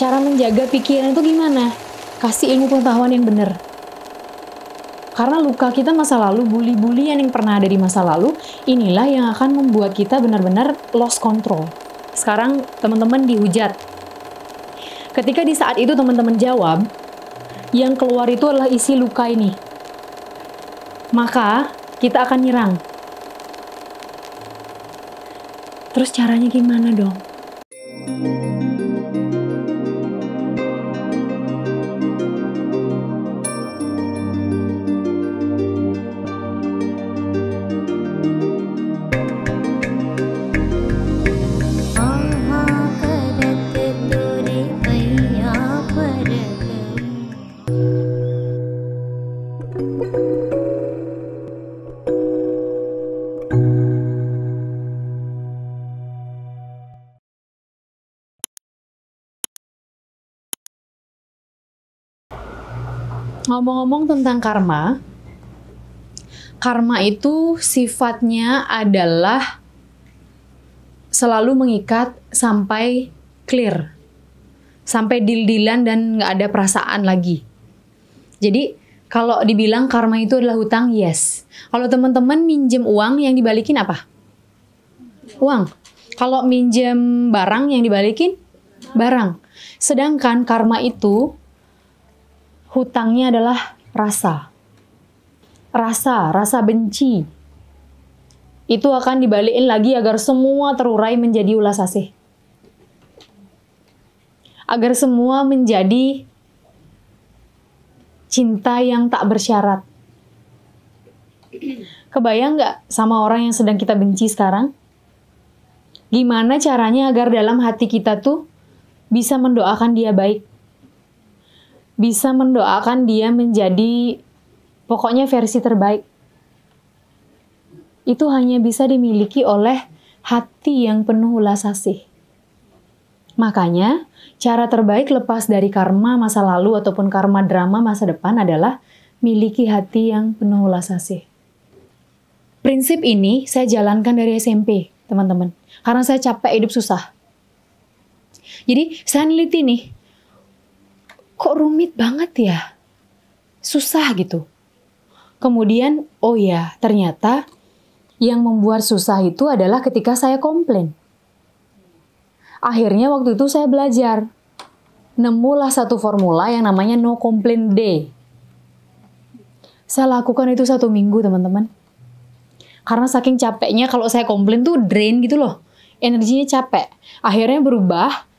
Cara menjaga pikiran itu gimana? Kasih ilmu pengetahuan yang benar. Karena luka kita masa lalu, bully-bullyan yang pernah ada di masa lalu, inilah yang akan membuat kita benar-benar lost control. Sekarang teman-teman dihujat. Ketika di saat itu teman-teman jawab, yang keluar itu adalah isi luka ini. Maka kita akan nyerang. Terus caranya gimana dong? Ngomong-ngomong tentang karma, karma itu sifatnya adalah selalu mengikat sampai clear, sampai deal-dealan dan nggak ada perasaan lagi. Jadi kalau dibilang karma itu adalah hutang, yes. Kalau teman-teman minjem uang, yang dibalikin apa? Uang. Kalau minjem barang, yang dibalikin barang. Sedangkan karma itu hutangnya adalah rasa. Rasa benci. Itu akan dibalikin lagi agar semua terurai menjadi ulas asih. Agar semua menjadi cinta yang tak bersyarat. Kebayang nggak sama orang yang sedang kita benci sekarang? Gimana caranya agar dalam hati kita tuh bisa mendoakan dia baik? Bisa mendoakan dia menjadi pokoknya versi terbaik. Itu hanya bisa dimiliki oleh hati yang penuh ulas asih. Makanya, cara terbaik lepas dari karma masa lalu ataupun karma drama masa depan adalah miliki hati yang penuh ulas asih. Prinsip ini saya jalankan dari SMP, teman-teman. Karena saya capek hidup susah. Jadi, saya neliti nih, kok rumit banget ya? Susah gitu. Kemudian, oh ya, ternyata yang membuat susah itu adalah ketika saya komplain. Akhirnya waktu itu saya belajar. Nemulah satu formula yang namanya no complaint day. Saya lakukan itu 1 minggu, teman-teman. Karena saking capeknya kalau saya komplain tuh drain gitu loh. Energinya capek. Akhirnya berubah.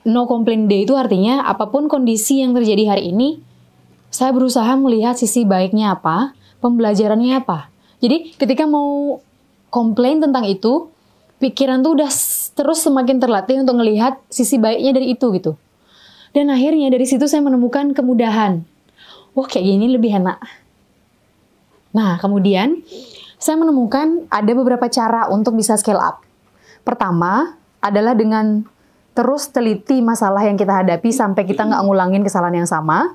No complaint day itu artinya apapun kondisi yang terjadi hari ini, saya berusaha melihat sisi baiknya apa, pembelajarannya apa. Jadi ketika mau komplain tentang itu, pikiran tuh udah terus semakin terlatih untuk melihat sisi baiknya dari itu gitu. Dan akhirnya dari situ saya menemukan kemudahan. Wah, kayak gini lebih enak. Nah, kemudian saya menemukan ada beberapa cara untuk bisa scale up. Pertama adalah dengan terus teliti masalah yang kita hadapi sampai kita nggak ngulangin kesalahan yang sama.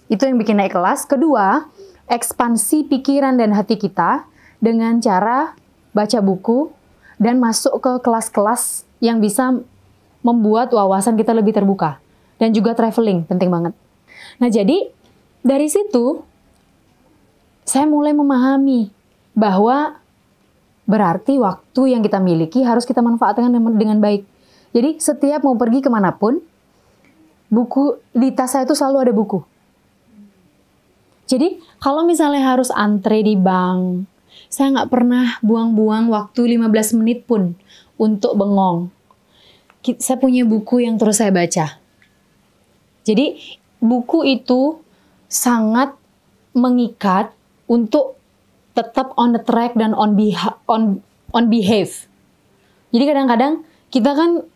Itu yang bikin naik kelas. Kedua, ekspansi pikiran dan hati kita dengan cara baca buku dan masuk ke kelas-kelas yang bisa membuat wawasan kita lebih terbuka. Dan juga traveling, penting banget. Nah, jadi dari situ saya mulai memahami bahwa berarti waktu yang kita miliki harus kita manfaatkan dengan baik. Jadi setiap mau pergi kemanapun, buku di tas saya itu selalu ada buku. Jadi kalau misalnya harus antre di bank, saya nggak pernah buang-buang waktu 15 menit pun untuk bengong. Saya punya buku yang terus saya baca. Jadi buku itu sangat mengikat untuk tetap on the track dan on behave. Jadi kadang-kadang kita kan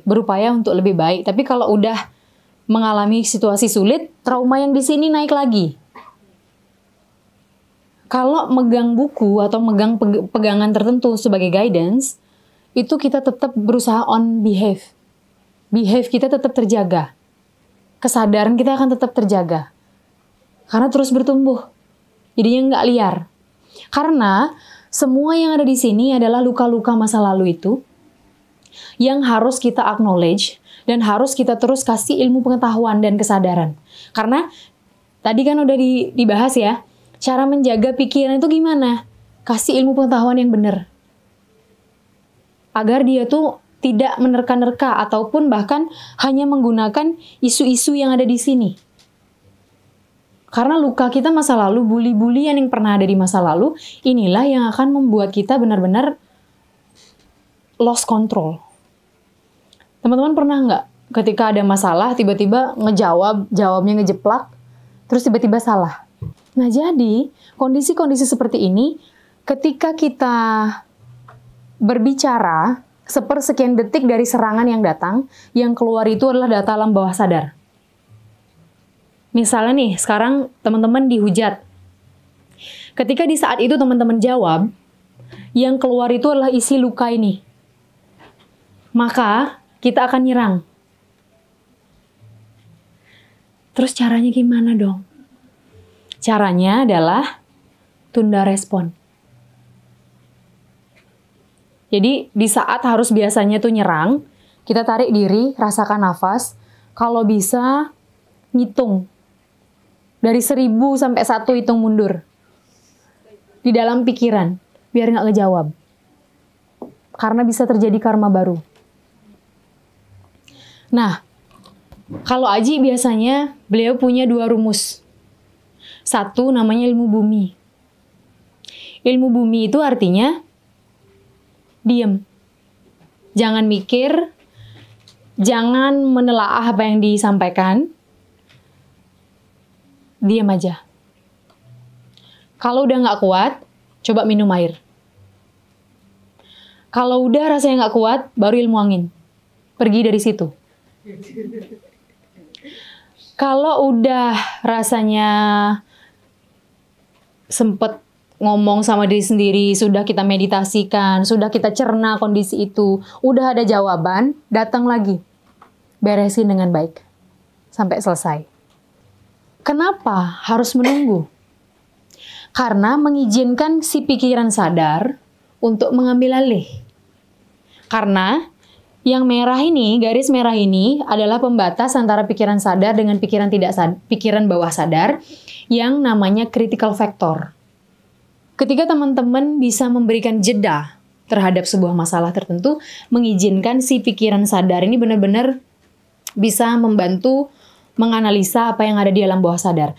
berupaya untuk lebih baik, tapi kalau udah mengalami situasi sulit, trauma yang di sini naik lagi. Kalau megang buku atau megang pegangan tertentu sebagai guidance, itu kita tetap berusaha on behave. Behave kita tetap terjaga. Kesadaran kita akan tetap terjaga. Karena terus bertumbuh. Jadinya nggak liar. Karena semua yang ada di sini adalah luka-luka masa lalu itu yang harus kita acknowledge, Dan harus kita terus kasih ilmu pengetahuan dan kesadaran. Karena tadi kan udah dibahas ya, cara menjaga pikiran itu gimana? Kasih ilmu pengetahuan yang benar. Agar dia tuh tidak menerka-nerka ataupun bahkan hanya menggunakan isu-isu yang ada di sini. Karena luka kita masa lalu, bully-bullyan yang pernah ada di masa lalu, inilah yang akan membuat kita benar-benar lost control. Teman-teman pernah nggak ketika ada masalah tiba-tiba jawabnya ngejeplak, terus tiba-tiba salah. Nah jadi kondisi-kondisi seperti ini ketika kita berbicara sepersekian detik dari serangan yang datang, yang keluar itu adalah data alam bawah sadar. Misalnya nih, sekarang teman-teman dihujat. Ketika di saat itu teman-teman jawab, yang keluar itu adalah isi luka ini. Maka kita akan nyerang. Terus caranya gimana dong? Caranya adalah tunda respon. Jadi di saat harus biasanya tuh nyerang, kita tarik diri, rasakan nafas. Kalau bisa, ngitung. Dari 1000 sampai 1 hitung mundur. Di dalam pikiran, biar nggak ngejawab. Karena bisa terjadi karma baru. Nah, kalau Aji biasanya beliau punya 2 rumus. Satu namanya ilmu bumi. Ilmu bumi itu artinya diam. Jangan mikir, jangan menelaah apa yang disampaikan. Diam aja. Kalau udah nggak kuat, coba minum air. Kalau udah rasanya nggak kuat, baru ilmu angin. Pergi dari situ. Kalau udah rasanya sempet ngomong sama diri sendiri, sudah kita meditasikan, sudah kita cerna kondisi itu, udah ada jawaban, datang lagi. Beresin dengan baik. Sampai selesai. Kenapa harus menunggu? Karena mengizinkan si pikiran sadar untuk mengambil alih. Karena yang merah ini, garis merah ini adalah pembatas antara pikiran sadar dengan pikiran pikiran bawah sadar yang namanya critical factor. Ketika teman-teman bisa memberikan jeda terhadap sebuah masalah tertentu, mengizinkan si pikiran sadar ini benar-benar bisa membantu menganalisa apa yang ada di alam bawah sadar.